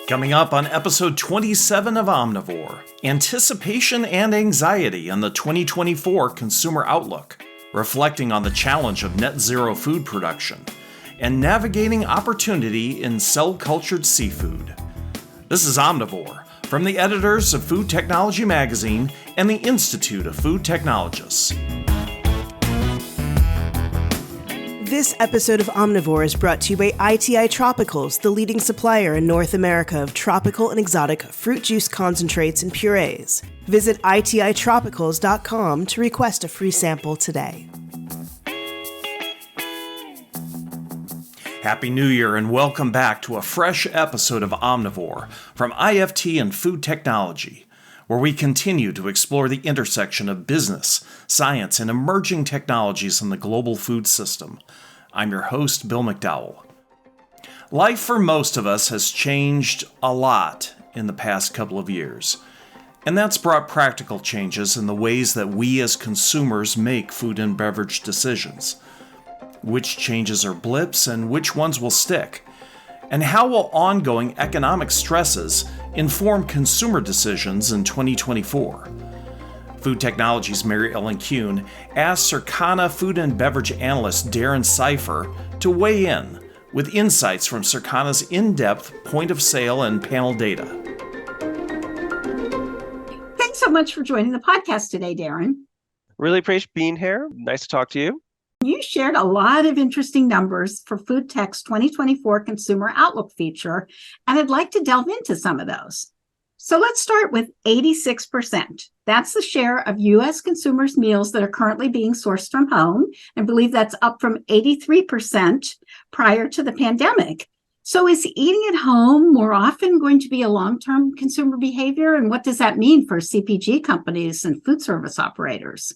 Coming up on episode 27 of Omnivore, anticipation and anxiety on the 2024 consumer outlook, reflecting on the challenge of net zero food production, and navigating opportunity in cell-cultured seafood. This is Omnivore, from the editors of Food Technology Magazine and the Institute of Food Technologists. This episode of Omnivore is brought to you by ITI Tropicals, the leading supplier in North America of tropical and exotic fruit juice concentrates and purees. Visit ititropicals.com to request a free sample today. Happy New Year and welcome back to a fresh episode of Omnivore from IFT and Food Technology, where we continue to explore the intersection of business, science, and emerging technologies in the global food system. I'm your host, Bill McDowell. Life for most of us has changed a lot in the past couple of years, and that's brought practical changes in the ways that we as consumers make food and beverage decisions. Which changes are blips and which ones will stick? And how will ongoing economic stresses inform consumer decisions in 2024? Food Technology's Mary Ellen Kuhn asked Circana food and beverage analyst Darren Seifer to weigh in with insights from Circana's in-depth point of sale and panel data. Thanks so much for joining the podcast today, Darren. Really appreciate being here. Nice to talk to you. You shared a lot of interesting numbers for Food Tech's 2024 Consumer Outlook feature, and I'd like to delve into some of those. So let's start with 86%. That's the share of U.S. consumers' meals that are currently being sourced from home. I believe that's up from 83% prior to the pandemic. So is eating at home more often going to be a long-term consumer behavior? And what does that mean for CPG companies and food service operators?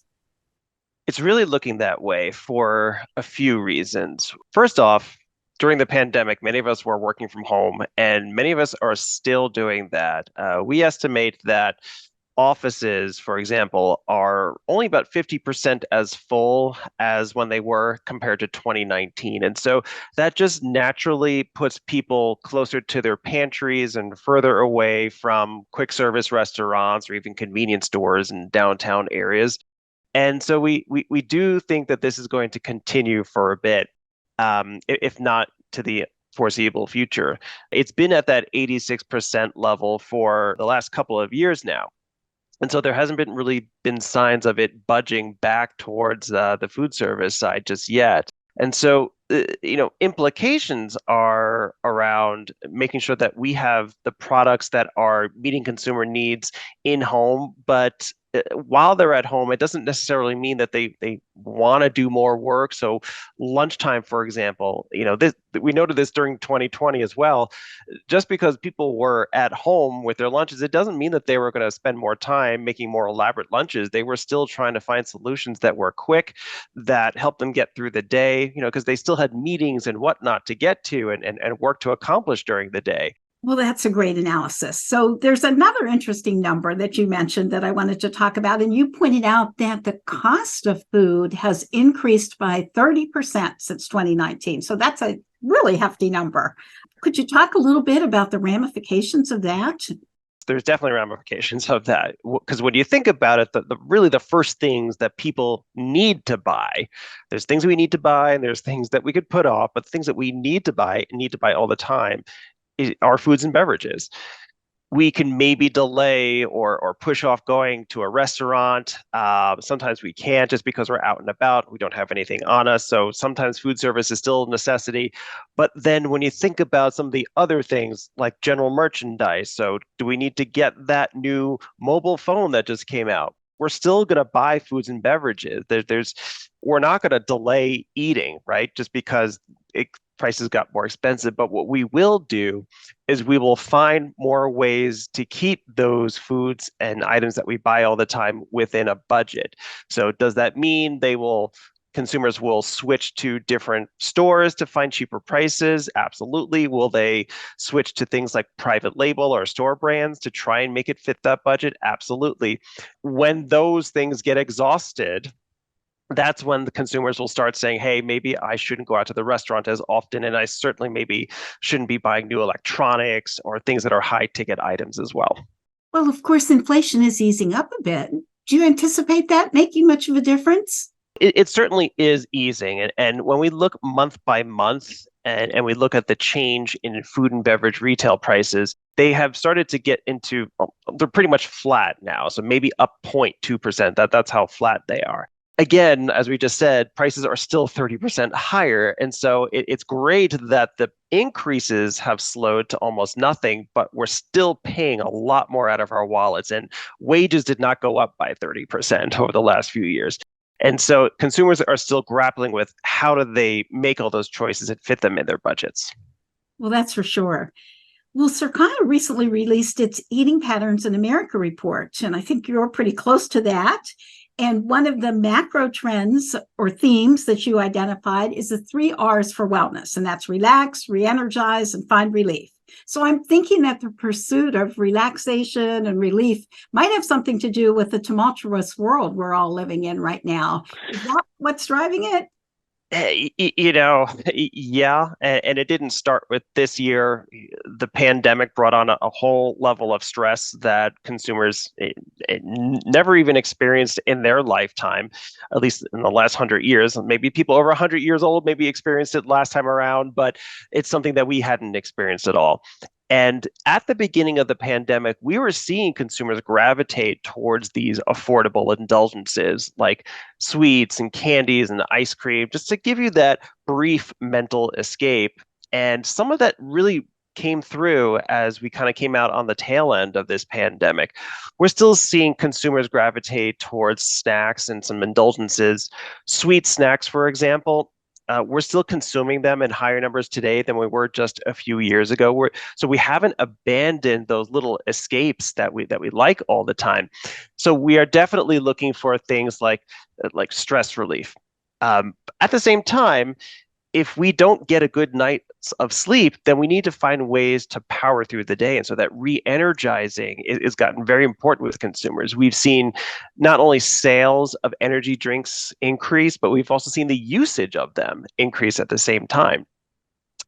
It's really looking that way for a few reasons. First off, during the pandemic, many of us were working from home, and many of us are still doing that. We estimate that offices, for example, are only about 50% as full as when they were compared to 2019. And so that just naturally puts people closer to their pantries and further away from quick service restaurants or even convenience stores in downtown areas. And so we do think that this is going to continue for a bit, if not to the foreseeable future. It's been at that 86% level for the last couple of years now. And so there hasn't really been signs of it budging back towards the food service side just yet. And so, implications are around making sure that we have the products that are meeting consumer needs in home, but while they're at home, it doesn't necessarily mean that they want to do more work. So lunchtime, for example, we noted this during 2020 as well. Just because people were at home with their lunches, it doesn't mean that they were going to spend more time making more elaborate lunches. They were still trying to find solutions that were quick, that helped them get through the day, because they still had meetings and whatnot to get to and work to accomplish during the day. Well, that's a great analysis. So there's another interesting number that you mentioned that I wanted to talk about. And you pointed out that the cost of food has increased by 30% since 2019. So that's a really hefty number. Could you talk a little bit about the ramifications of that? There's definitely ramifications of that. Because when you think about it, the first things that people need to buy, there's things we need to buy and there's things that we could put off, but things that we need to buy all the time are foods and beverages. We can maybe delay or push off going to a restaurant. Sometimes we can't just because we're out and about. We don't have anything on us. So sometimes food service is still a necessity. But then when you think about some of the other things like general merchandise, so do we need to get that new mobile phone that just came out? We're still going to buy foods and beverages. We're not going to delay eating, right? Just because prices got more expensive. But what we will do is we will find more ways to keep those foods and items that we buy all the time within a budget. So does that mean consumers will switch to different stores to find cheaper prices? Absolutely. Will they switch to things like private label or store brands to try and make it fit that budget? Absolutely. When those things get exhausted, that's when the consumers will start saying, hey, maybe I shouldn't go out to the restaurant as often. And I certainly maybe shouldn't be buying new electronics or things that are high ticket items as well. Well, of course, inflation is easing up a bit. Do you anticipate that making much of a difference? It certainly is easing. And when we look month by month and we look at the change in food and beverage retail prices, they have started to get into, well, they're pretty much flat now. So maybe up 0.2%. That's how flat they are. Again, as we just said, prices are still 30% higher. And so it's great that the increases have slowed to almost nothing, but we're still paying a lot more out of our wallets. And wages did not go up by 30% over the last few years. And so consumers are still grappling with how do they make all those choices that fit them in their budgets. Well, that's for sure. Well, Circana recently released its Eating Patterns in America report, and I think you're pretty close to that. And one of the macro trends or themes that you identified is the 3 R's for wellness, and that's relax, re-energize, and find relief. So I'm thinking that the pursuit of relaxation and relief might have something to do with the tumultuous world we're all living in right now. Is that what's driving it? Yeah, and it didn't start with this year. The pandemic brought on a whole level of stress that consumers never even experienced in their lifetime, at least in the last 100 years. Maybe people over 100 years old maybe experienced it last time around, but it's something that we hadn't experienced at all. And at the beginning of the pandemic, we were seeing consumers gravitate towards these affordable indulgences like sweets and candies and ice cream, just to give you that brief mental escape. And some of that really came through as we kind of came out on the tail end of this pandemic. We're still seeing consumers gravitate towards snacks and some indulgences, sweet snacks, for example. We're still consuming them in higher numbers today than we were just a few years ago. So we haven't abandoned those little escapes that we like all the time. So we are definitely looking for things like stress relief. At the same time, if we don't get a good night of sleep, then we need to find ways to power through the day. And so that re-energizing is gotten very important with consumers. We've seen not only sales of energy drinks increase, but we've also seen the usage of them increase at the same time.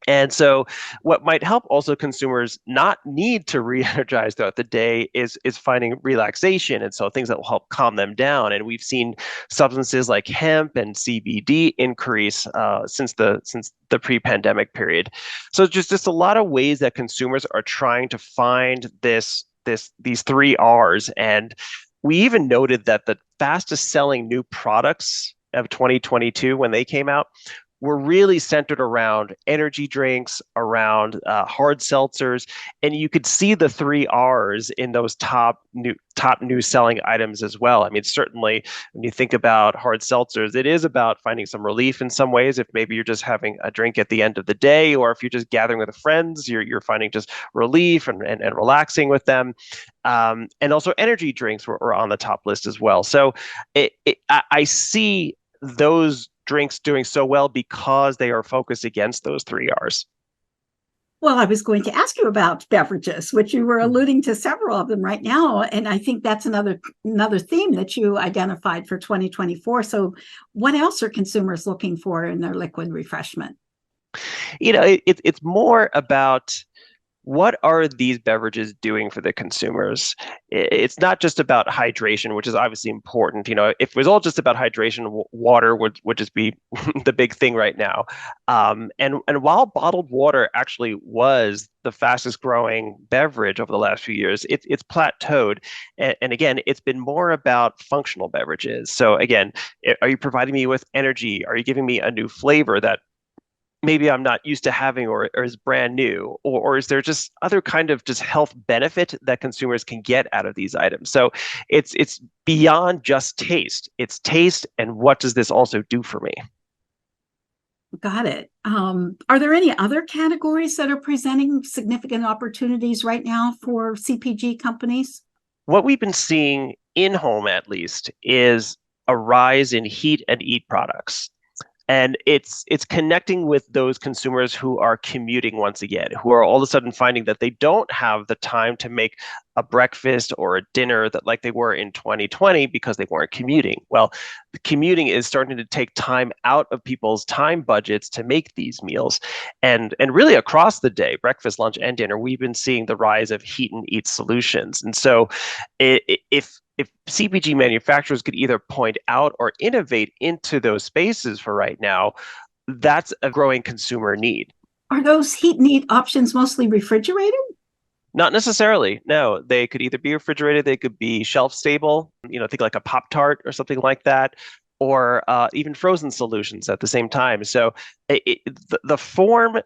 And so what might help also consumers not need to re-energize throughout the day is finding relaxation. And so things that will help calm them down. And we've seen substances like hemp and CBD increase since the pre-pandemic period. So just a lot of ways that consumers are trying to find these 3 R's. And we even noted that the fastest selling new products of 2022 when they came out were really centered around energy drinks, around hard seltzers, and you could see the 3 R's in those top new selling items as well. I mean, certainly when you think about hard seltzers, it is about finding some relief in some ways. If maybe you're just having a drink at the end of the day, or if you're just gathering with friends, you're finding just relief and relaxing with them. And also energy drinks were on the top list as well. So I see those drinks doing so well because they are focused against those 3 R's. Well, I was going to ask you about beverages, which you were alluding to several of them right now. And I think that's another theme that you identified for 2024. So what else are consumers looking for in their liquid refreshment? It's more about what are these beverages doing for the consumers? It's not just about hydration, which is obviously important. If it was all just about hydration, water would just be the big thing right now. And while bottled water actually was the fastest growing beverage over the last few years, it's plateaued. And again, it's been more about functional beverages. So again, are you providing me with energy? Are you giving me a new flavor that maybe I'm not used to having or is brand new, or is there just other kind of just health benefit that consumers can get out of these items? So it's beyond just taste. It's taste and what does this also do for me? Got it. Are there any other categories that are presenting significant opportunities right now for CPG companies? What we've been seeing in home, at least, is a rise in heat and eat products. And it's connecting with those consumers who are commuting once again, who are all of a sudden finding that they don't have the time to make a breakfast or a dinner that like they were in 2020 because they weren't commuting. Well, the commuting is starting to take time out of people's time budgets to make these meals. And really across the day, breakfast, lunch, and dinner, we've been seeing the rise of heat and eat solutions. And so if CPG manufacturers could either point out or innovate into those spaces for right now, that's a growing consumer need. Are those heat and eat options mostly refrigerated? Not necessarily. No, they could either be refrigerated, they could be shelf stable, think like a Pop-Tart or something like that, or even frozen solutions at the same time. So the form,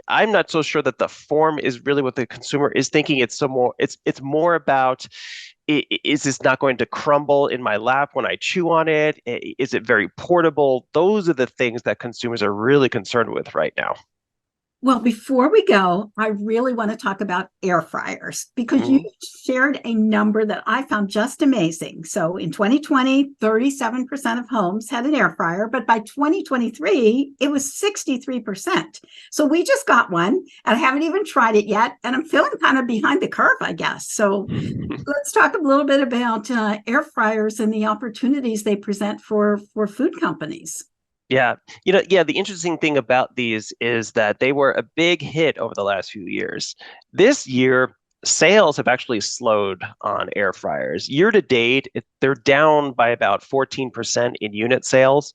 I'm not so sure that the form is really what the consumer is thinking. It's more about, is this not going to crumble in my lap when I chew on it? Is it very portable? Those are the things that consumers are really concerned with right now. Well, before we go, I really want to talk about air fryers because you shared a number that I found just amazing. So in 2020, 37% of homes had an air fryer, but by 2023, it was 63%. So we just got one and I haven't even tried it yet. And I'm feeling kind of behind the curve, I guess. So let's talk a little bit about air fryers and the opportunities they present for food companies. Yeah. The interesting thing about these is that they were a big hit over the last few years. This year, sales have actually slowed on air fryers. Year to date, they're down by about 14% in unit sales,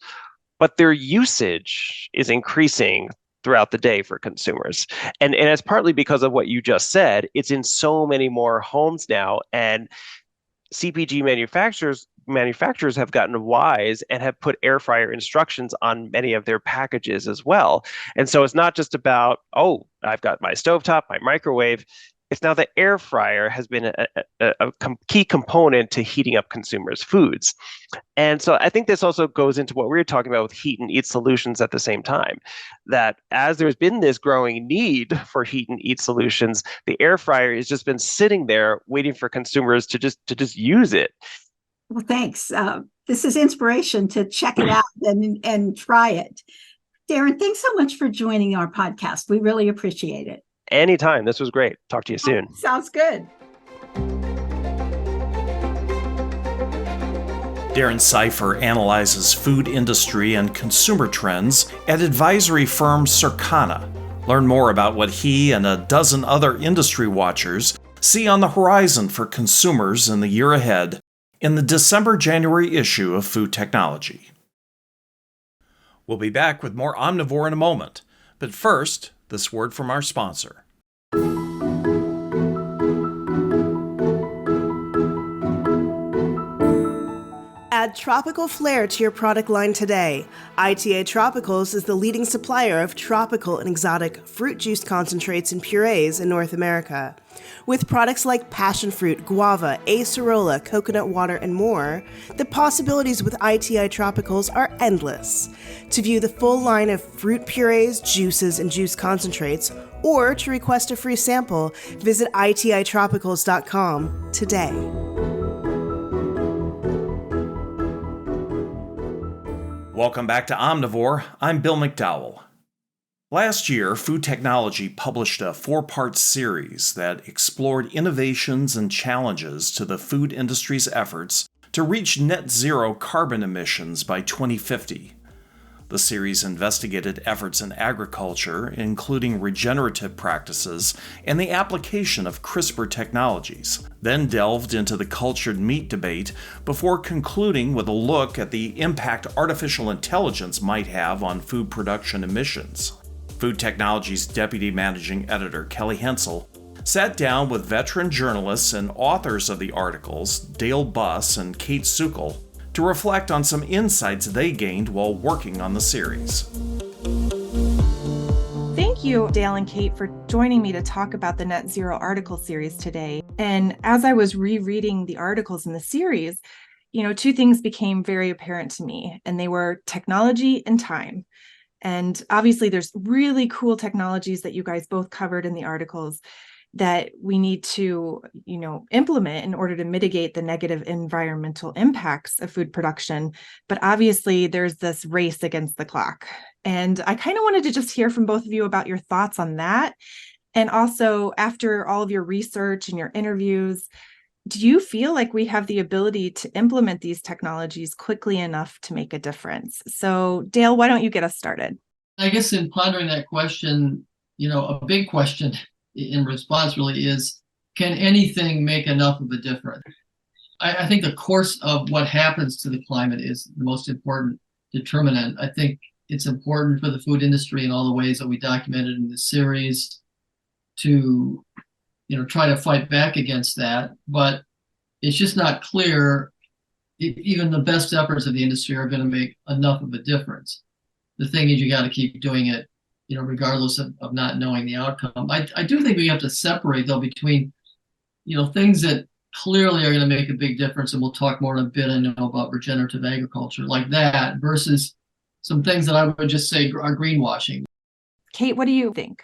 but their usage is increasing throughout the day for consumers. And it's partly because of what you just said. It's in so many more homes now, and CPG manufacturers have gotten wise and have put air fryer instructions on many of their packages as well. And so it's not just about, oh, I've got my stovetop, my microwave. It's now the air fryer has been a key component to heating up consumers' foods. And so I think this also goes into what we were talking about with heat and eat solutions at the same time, that as there's been this growing need for heat and eat solutions, the air fryer has just been sitting there waiting for consumers to just use it. Well, thanks. This is inspiration to check it out and try it. Darren, thanks so much for joining our podcast. We really appreciate it. Anytime. This was great. Talk to you soon. Sounds good. Darren Seifer analyzes food industry and consumer trends at advisory firm Circana. Learn more about what he and a dozen other industry watchers see on the horizon for consumers in the year ahead in the December-January issue of Food Technology. We'll be back with more Omnivore in a moment, but first, this word from our sponsor. Add tropical flair to your product line today. ITA Tropicals is the leading supplier of tropical and exotic fruit juice concentrates and purees in North America. With products like passion fruit, guava, acerola, coconut water, and more, the possibilities with ITI Tropicals are endless. To view the full line of fruit purees, juices, and juice concentrates, or to request a free sample, visit ititropicals.com today. Welcome back to Omnivore. I'm Bill McDowell. Last year, Food Technology published a 4-part series that explored innovations and challenges to the food industry's efforts to reach net zero carbon emissions by 2050. The series investigated efforts in agriculture, including regenerative practices and the application of CRISPR technologies, then delved into the cultured meat debate before concluding with a look at the impact artificial intelligence might have on food production emissions. Food Technology's Deputy Managing Editor, Kelly Hensel, sat down with veteran journalists and authors of the articles, Dale Buss and Kayt Sukel, to reflect on some insights they gained while working on the series. Thank you, Dale and Kayt, for joining me to talk about the Net Zero article series today. And as I was rereading the articles in the series, two things became very apparent to me, and they were technology and time. And obviously, there's really cool technologies that you guys both covered in the articles. that we need to, implement in order to mitigate the negative environmental impacts of food production. But obviously, there's this race against the clock. And I kind of wanted to just hear from both of you about your thoughts on that. And also, after all of your research and your interviews, do you feel like we have the ability to implement these technologies quickly enough to make a difference? So, Dale, why don't you get us started? I guess in pondering that question, a big question in response really is, can anything make enough of a difference? I think the course of what happens to the climate is the most important determinant. I think it's important for the food industry in all the ways that we documented in this series to, try to fight back against that. But it's just not clear if even the best efforts of the industry are going to make enough of a difference. The thing is, you got to keep doing it, regardless of not knowing the outcome. I do think we have to separate, though, between, things that clearly are going to make a big difference, and we'll talk more in a bit, I know, about regenerative agriculture like that, versus some things that I would just say are greenwashing. Kayt, what do you think?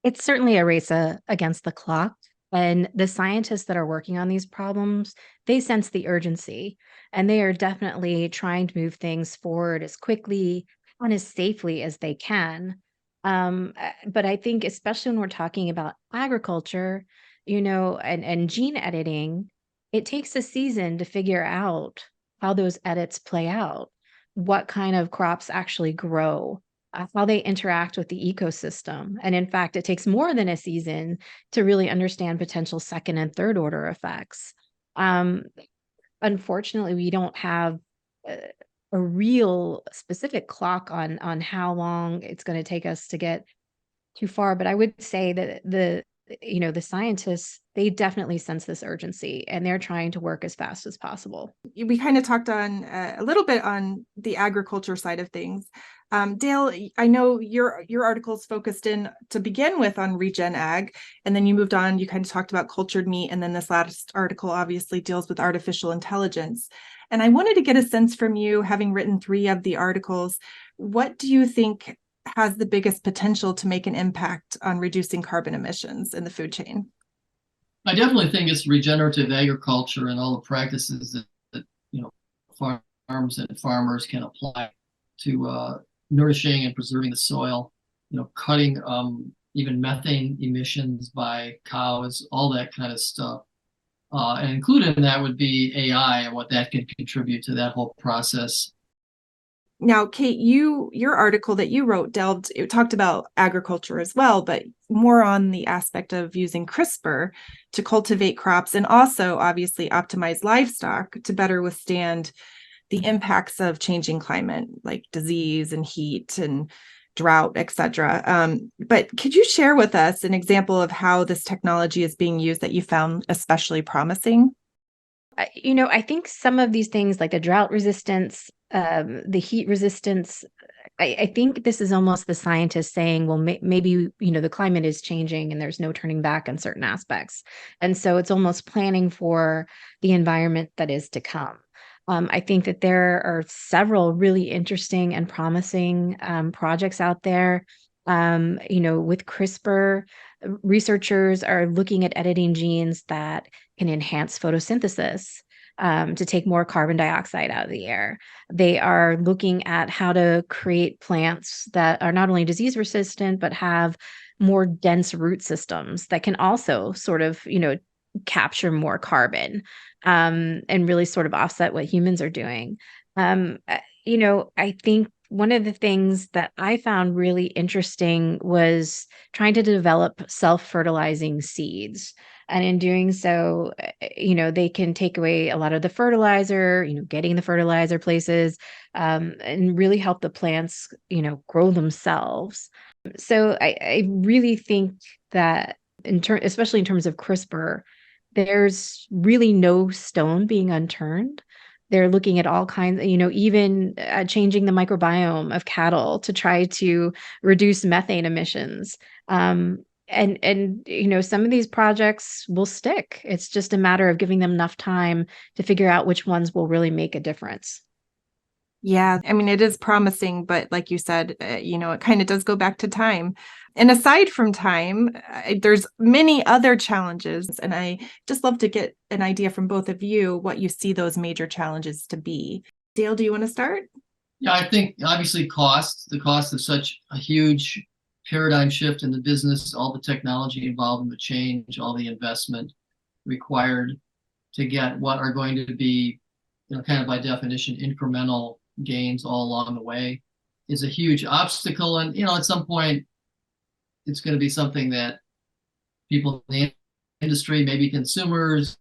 It's certainly a race against the clock. And the scientists that are working on these problems, they sense the urgency, and they are definitely trying to move things forward as quickly and as safely as they can. But I think, especially when we're talking about agriculture, and gene editing, it takes a season to figure out how those edits play out, what kind of crops actually grow, how they interact with the ecosystem. And in fact, it takes more than a season to really understand potential second and third order effects. Unfortunately, we don't have a real specific clock on how long it's going to take us to get too far. But I would say that the scientists, they definitely sense this urgency, and they're trying to work as fast as possible. We kind of talked on a little bit on the agriculture side of things. Dale, I know your article's focused in to begin with on regen ag, and then you moved on, you kind of talked about cultured meat, and then this last article obviously deals with artificial intelligence. And I wanted to get a sense from you, having written 3 of the articles, what do you think has the biggest potential to make an impact on reducing carbon emissions in the food chain? I definitely think it's regenerative agriculture and all the practices that farms and farmers can apply to nourishing and preserving the soil, cutting even methane emissions by cows, all that kind of stuff. And included in that would be AI and what that can contribute to that whole process. Now, Kayt, your article that you wrote it talked about agriculture as well, but more on the aspect of using CRISPR to cultivate crops and also obviously optimize livestock to better withstand the impacts of changing climate, like disease and heat and drought, etc. But could you share with us an example of how this technology is being used that you found especially promising? I think some of these things, like the drought resistance, the heat resistance, I think this is almost the scientists saying, well, maybe, the climate is changing and there's no turning back on certain aspects. And so it's almost planning for the environment that is to come. I think that there are several really interesting and promising projects out there. With CRISPR, researchers are looking at editing genes that can enhance photosynthesis to take more carbon dioxide out of the air. They are looking at how to create plants that are not only disease resistant, but have more dense root systems that can also sort of, capture more carbon and really sort of offset what humans are doing. I think one of the things that I found really interesting was trying to develop self-fertilizing seeds. And in doing so, they can take away a lot of the fertilizer, getting the fertilizer places, and really help the plants, grow themselves. So I really think that especially in terms of CRISPR, there's really no stone being unturned. They're looking at all kinds, even changing the microbiome of cattle to try to reduce methane emissions. And some of these projects will stick. It's just a matter of giving them enough time to figure out which ones will really make a difference. Yeah, I mean, it is promising, but like you said, it kind of does go back to time. And aside from time, there's many other challenges. And I just love to get an idea from both of you what you see those major challenges to be. Dale, do you want to start? Yeah, I think obviously the cost of such a huge paradigm shift in the business, all the technology involved in the change, all the investment required to get what are going to be, kind of by definition, incremental gains all along the way is a huge obstacle. And, at some point, it's going to be something that people in the industry, maybe consumers,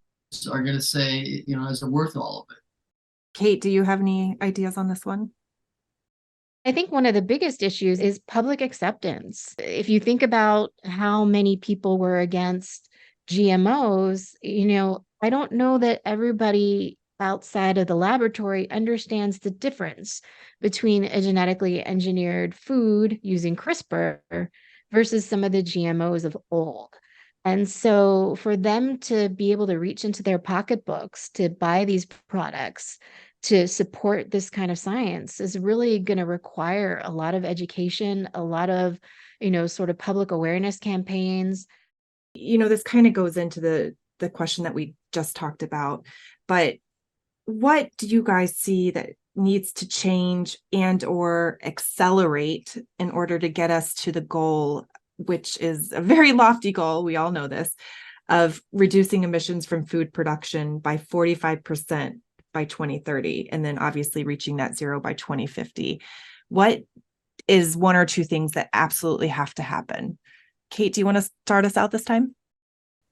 are going to say, is it worth all of it? Kayt, do you have any ideas on this one? I think one of the biggest issues is public acceptance. If you think about how many people were against GMOs, I don't know that everybody outside of the laboratory understands the difference between a genetically engineered food using CRISPR versus some of the GMOs of old. And so for them to be able to reach into their pocketbooks to buy these products to support this kind of science is really going to require a lot of education, a lot of, sort of public awareness campaigns. This kind of goes into the question that we just talked about, but what do you guys see that needs to change and or accelerate in order to get us to the goal, which is a very lofty goal, we all know this, of reducing emissions from food production by 45% by 2030, and then obviously reaching net zero by 2050. What is one or two things that absolutely have to happen? Kayt, do you want to start us out this time?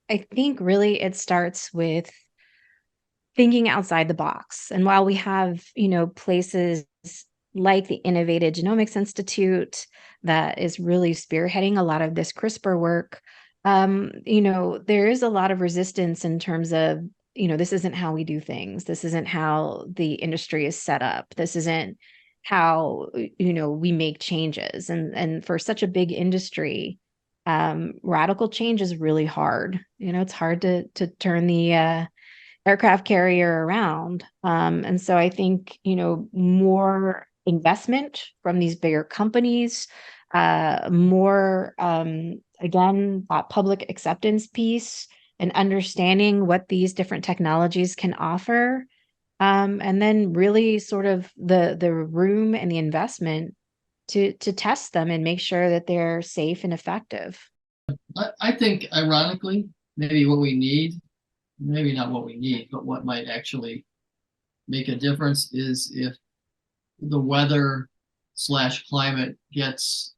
I think really it starts with thinking outside the box. And while we have, places like the Innovative Genomics Institute that is really spearheading a lot of this CRISPR work, there is a lot of resistance in terms of, this isn't how we do things. This isn't how the industry is set up. This isn't how, we make changes. And for such a big industry, radical change is really hard. It's hard to turn the aircraft carrier around. And so I think, more investment from these bigger companies, more, again, that public acceptance piece and understanding what these different technologies can offer. And then really sort of the room and the investment to test them and make sure that they're safe and effective. I think, ironically, maybe what we need, maybe not what we need, but what might actually make a difference is if the weather/climate gets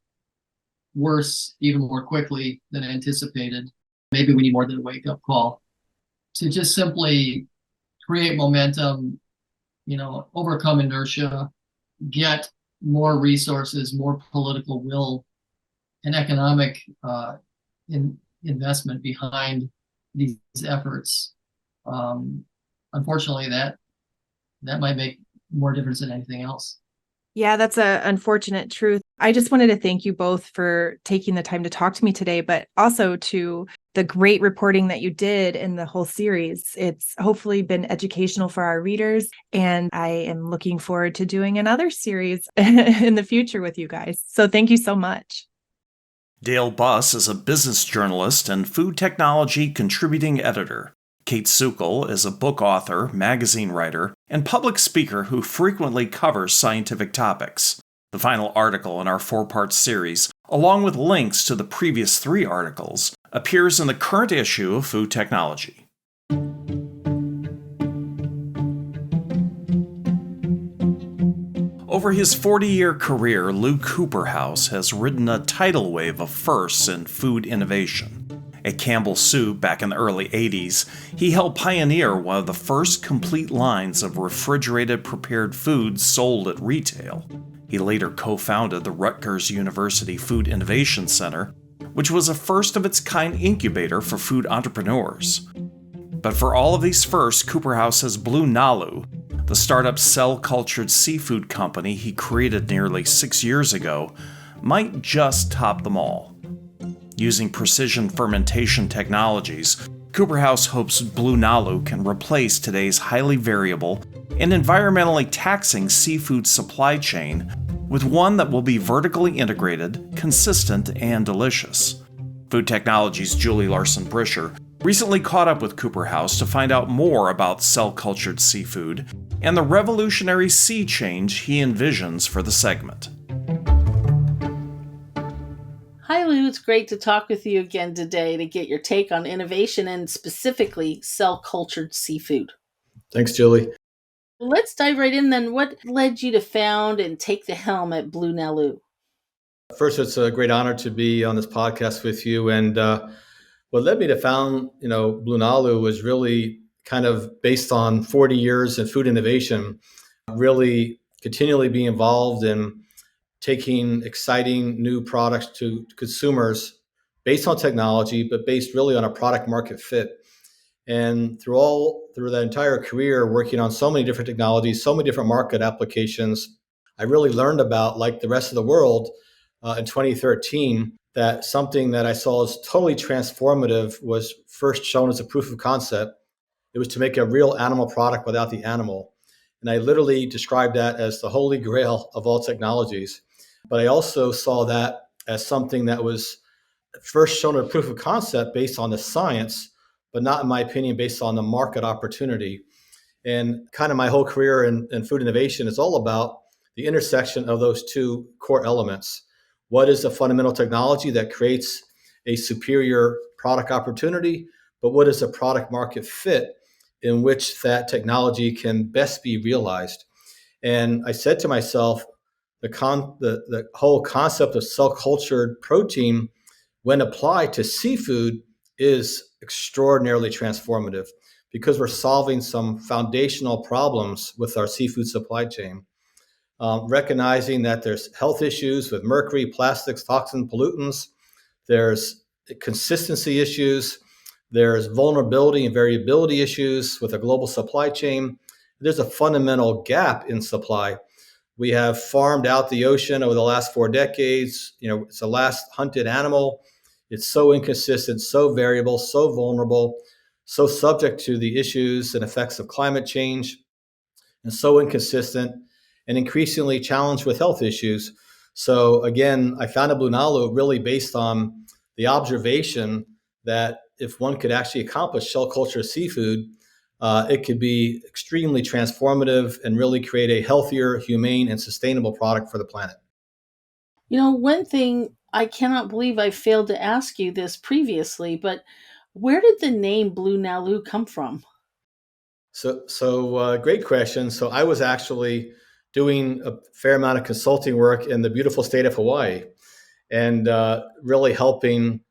worse even more quickly than anticipated. Maybe we need more than a wake-up call to just simply create momentum, overcome inertia, get more resources, more political will, and economic investment behind these efforts. Unfortunately, that might make more difference than anything else. Yeah, that's an unfortunate truth. I just wanted to thank you both for taking the time to talk to me today, but also to the great reporting that you did in the whole series. It's hopefully been educational for our readers, and I am looking forward to doing another series in the future with you guys. So thank you so much. Dale Buss is a business journalist and food technology contributing editor. Kayt Sukel is a book author, magazine writer, and public speaker who frequently covers scientific topics. The final article in our 4-part series, along with links to the previous 3 articles, appears in the current issue of Food Technology. Over his 40-year career, Lou Cooperhouse has ridden a tidal wave of firsts in food innovation. At Campbell Soup back in the early 80s, he helped pioneer one of the first complete lines of refrigerated prepared foods sold at retail. He later co-founded the Rutgers University Food Innovation Center, which was a first-of-its-kind incubator for food entrepreneurs. But for all of these firsts, Cooperhouse has BlueNalu, the startup cell-cultured seafood company he created nearly 6 years ago, might just top them all. Using precision fermentation technologies, Cooperhouse hopes BlueNalu can replace today's highly variable and environmentally taxing seafood supply chain with one that will be vertically integrated, consistent, and delicious. Food Technology's Julie Larson-Brisher recently caught up with Cooperhouse to find out more about cell-cultured seafood and the revolutionary sea change he envisions for the segment. Hi, Lou. It's great to talk with you again today to get your take on innovation and specifically cell-cultured seafood. Thanks, Julie. Let's dive right in then. What led you to found and take the helm at BlueNalu? First, it's a great honor to be on this podcast with you. And what led me to found, BlueNalu was really kind of based on 40 years in food innovation, really continually be involved in taking exciting new products to consumers based on technology, but based really on a product market fit. And through that entire career, working on so many different technologies, so many different market applications, I really learned about, like the rest of the world, in 2013, that something that I saw as totally transformative was first shown as a proof of concept. It was to make a real animal product without the animal. And I literally described that as the holy grail of all technologies. But I also saw that as something that was first shown a proof of concept based on the science, but not, in my opinion, based on the market opportunity. And kind of my whole career in food innovation is all about the intersection of those two core elements. What is the fundamental technology that creates a superior product opportunity, but what is a product market fit in which that technology can best be realized? And I said to myself, the whole concept of cell-cultured protein, when applied to seafood, is extraordinarily transformative because we're solving some foundational problems with our seafood supply chain. Recognizing that there's health issues with mercury, plastics, toxin, pollutants, there's consistency issues, there's vulnerability and variability issues with a global supply chain. There's a fundamental gap in supply. We have farmed out the ocean over the last 4 decades. It's the last hunted animal. It's so inconsistent, so variable, so vulnerable, so subject to the issues and effects of climate change, and so inconsistent and increasingly challenged with health issues. So again, I founded BlueNalu really based on the observation that if one could actually accomplish cell culture seafood, it could be extremely transformative and really create a healthier, humane, and sustainable product for the planet. One thing I cannot believe I failed to ask you this previously, but where did the name BlueNalu come from? So great question. So I was actually doing a fair amount of consulting work in the beautiful state of Hawaii, and really helping.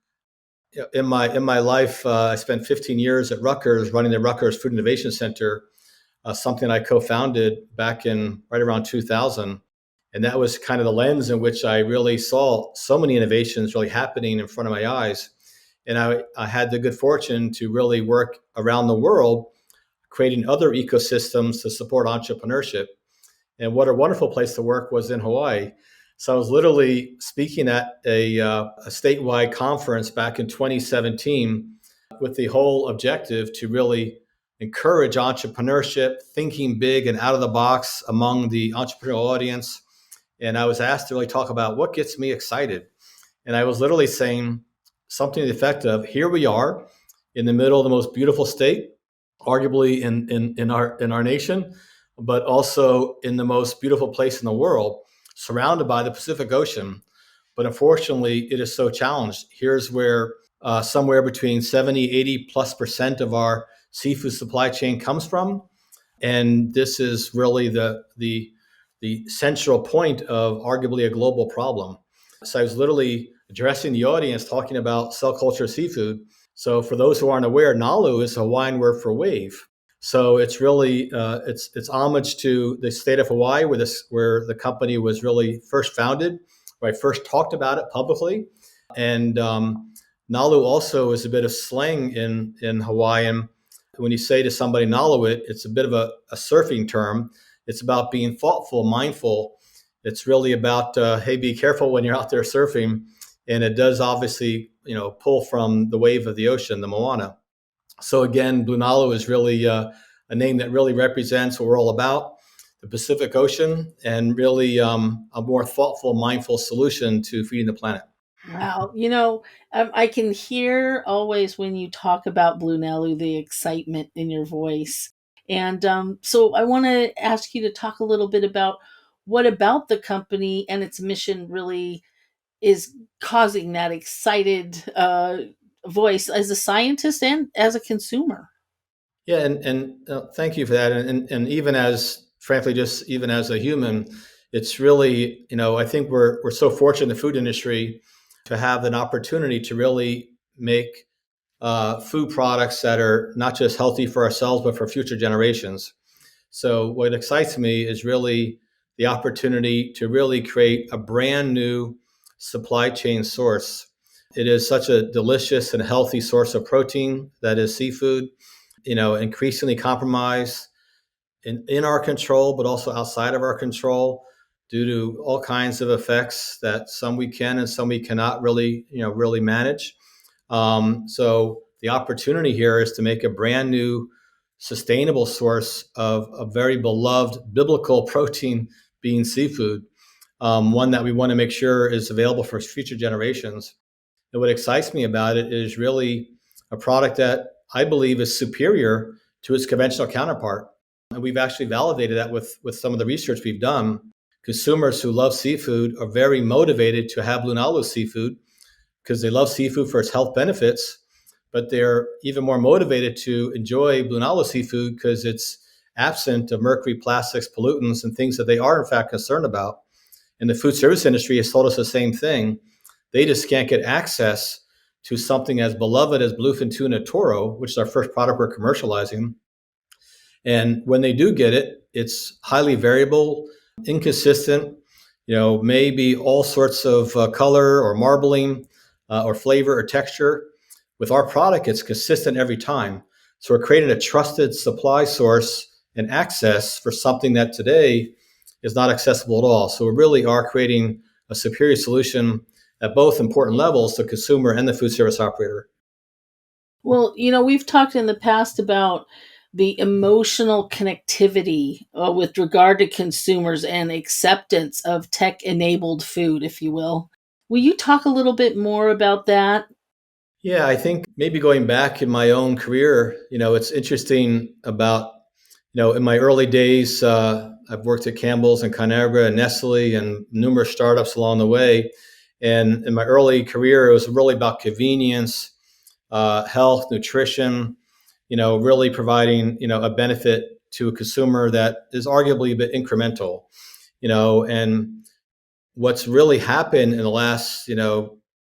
In my life, I spent 15 years at Rutgers running the Rutgers Food Innovation Center, something I co-founded back in right around 2000. And that was kind of the lens in which I really saw so many innovations really happening in front of my eyes. And I had the good fortune to really work around the world, creating other ecosystems to support entrepreneurship. And what a wonderful place to work was in Hawaii. So I was literally speaking at a statewide conference back in 2017 with the whole objective to really encourage entrepreneurship, thinking big and out of the box among the entrepreneurial audience. And I was asked to really talk about what gets me excited. And I was literally saying something to the effect of, here we are in the middle of the most beautiful state, arguably in our nation, but also in the most beautiful place in the world, surrounded by the Pacific Ocean. But unfortunately, it is so challenged. Here's where somewhere between 70-80+% of our seafood supply chain comes from. And this is really the central point of arguably a global problem. So I was literally addressing the audience talking about cell culture seafood. So for those who aren't aware, Nalu is a Hawaiian word for wave. So it's really it's homage to the state of Hawaii, where the company was really first founded, where I first talked about it publicly. And Nalu also is a bit of slang in Hawaiian. When you say to somebody Nalu it, it's a bit of a surfing term. It's about being thoughtful, mindful. It's really about hey, be careful when you're out there surfing. And it does obviously pull from the wave of the ocean, the moana. So again, BlueNalu is really a name that really represents what we're all about, the Pacific Ocean, and really a more thoughtful, mindful solution to feeding the planet. Wow. I can hear always when you talk about BlueNalu, the excitement in your voice. And so I want to ask you to talk a little bit about what about the company and its mission really is causing that excited voice as a scientist and as a consumer. Yeah, and thank you for that. And even as, frankly, just even as a human, it's really, I think we're so fortunate in the food industry to have an opportunity to really make food products that are not just healthy for ourselves, but for future generations. So what excites me is really the opportunity to really create a brand new supply chain source. It is such a delicious and healthy source of protein that is seafood, increasingly compromised in our control, but also outside of our control due to all kinds of effects that some we can and some we cannot really manage. So the opportunity here is to make a brand new sustainable source of a very beloved biblical protein being seafood, one that we want to make sure is available for future generations. And what excites me about it is really a product that I believe is superior to its conventional counterpart. And we've actually validated that with some of the research we've done. Consumers who love seafood are very motivated to have BlueNalu seafood because they love seafood for its health benefits, but they're even more motivated to enjoy BlueNalu seafood because it's absent of mercury, plastics, pollutants, and things that they are in fact concerned about. And the food service industry has told us the same thing. They just can't get access to something as beloved as bluefin tuna toro, which is our first product we're commercializing. And when they do get it, it's highly variable, inconsistent, maybe all sorts of color or marbling or flavor or texture. With our product, it's consistent every time. So we're creating a trusted supply source and access for something that today is not accessible at all. So we really are creating a superior solution at both important levels, the consumer and the food service operator. Well, we've talked in the past about the emotional connectivity with regard to consumers and acceptance of tech-enabled food, if you will. Will you talk a little bit more about that? Yeah, I think maybe going back in my own career, it's interesting about, in my early days, I've worked at Campbell's and Conagra and Nestle and numerous startups along the way. And in my early career, it was really about convenience, health, nutrition, really providing, a benefit to a consumer that is arguably a bit incremental, and what's really happened in the last,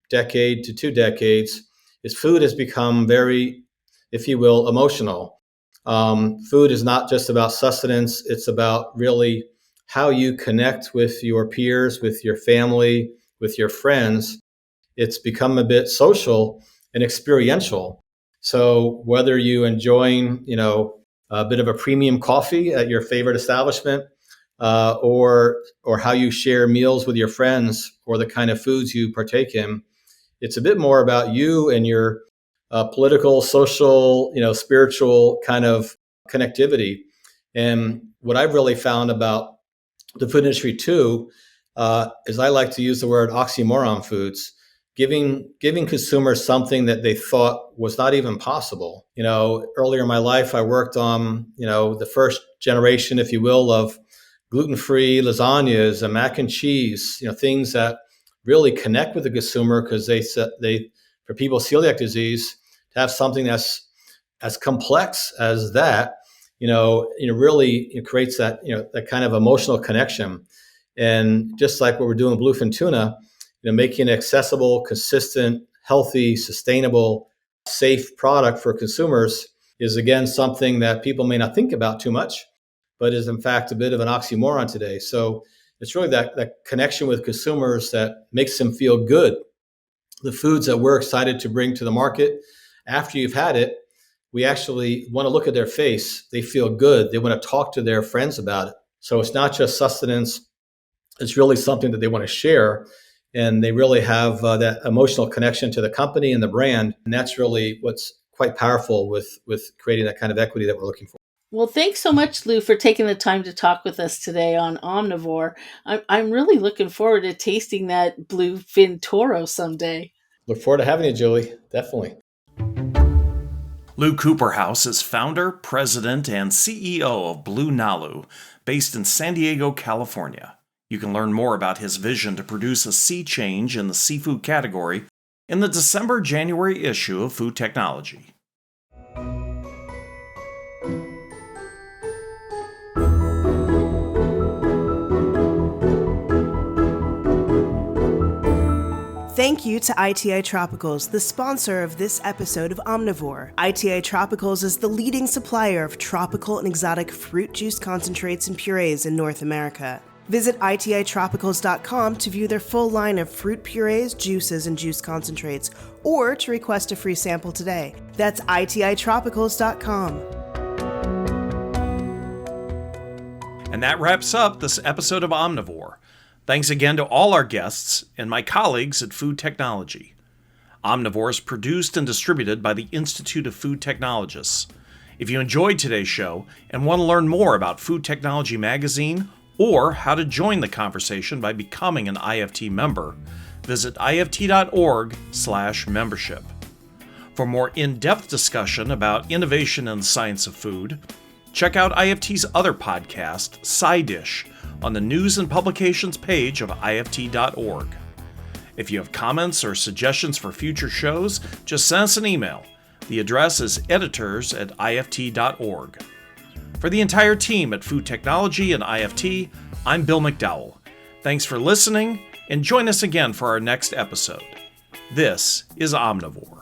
decade to 2 decades is food has become very, if you will, emotional. Food is not just about sustenance. It's about really how you connect with your peers, with your family, with your friends. It's become a bit social and experiential. So whether you enjoying, a bit of a premium coffee at your favorite establishment, or how you share meals with your friends, or the kind of foods you partake in, it's a bit more about you and your political, social, spiritual kind of connectivity. And what I've really found about the food industry too is I like to use the word oxymoron foods, giving consumers something that they thought was not even possible. Earlier in my life, I worked on, the first generation, if you will, of gluten-free lasagnas and mac and cheese, things that really connect with the consumer because they for people with celiac disease to have something that's as complex as that, really it creates that, that kind of emotional connection. And just like what we're doing with bluefin tuna, making an accessible, consistent, healthy, sustainable, safe product for consumers is again something that people may not think about too much, but is in fact a bit of an oxymoron today. So it's really that connection with consumers that makes them feel good. The foods that we're excited to bring to the market, after you've had it, we actually want to look at their face. They feel good. They want to talk to their friends about it. So it's not just sustenance. It's really something that they want to share. And they really have that emotional connection to the company and the brand. And that's really what's quite powerful with creating that kind of equity that we're looking for. Well, thanks so much, Lou, for taking the time to talk with us today on Omnivore. I'm really looking forward to tasting that bluefin toro someday. Look forward to having you, Julie. Definitely. Lou Cooperhouse is founder, president, and CEO of BlueNalu, based in San Diego, California. You can learn more about his vision to produce a sea change in the seafood category in the December-January issue of Food Technology. Thank you to ITI Tropicals, the sponsor of this episode of Omnivore. ITI Tropicals is the leading supplier of tropical and exotic fruit juice concentrates and purees in North America. Visit ititropicals.com to view their full line of fruit purees, juices, and juice concentrates, or to request a free sample today. That's ititropicals.com. And that wraps up this episode of Omnivore. Thanks again to all our guests and my colleagues at Food Technology. Omnivore is produced and distributed by the Institute of Food Technologists. If you enjoyed today's show and want to learn more about Food Technology Magazine or how to join the conversation by becoming an IFT member, visit ift.org/membership. For more in-depth discussion about innovation in the science of food, check out IFT's other podcast, Side Dish, on the News and Publications page of ift.org. If you have comments or suggestions for future shows, just send us an email. The address is editors@ift.org. For the entire team at Food Technology and IFT, I'm Bill McDowell. Thanks for listening, and join us again for our next episode. This is Omnivore.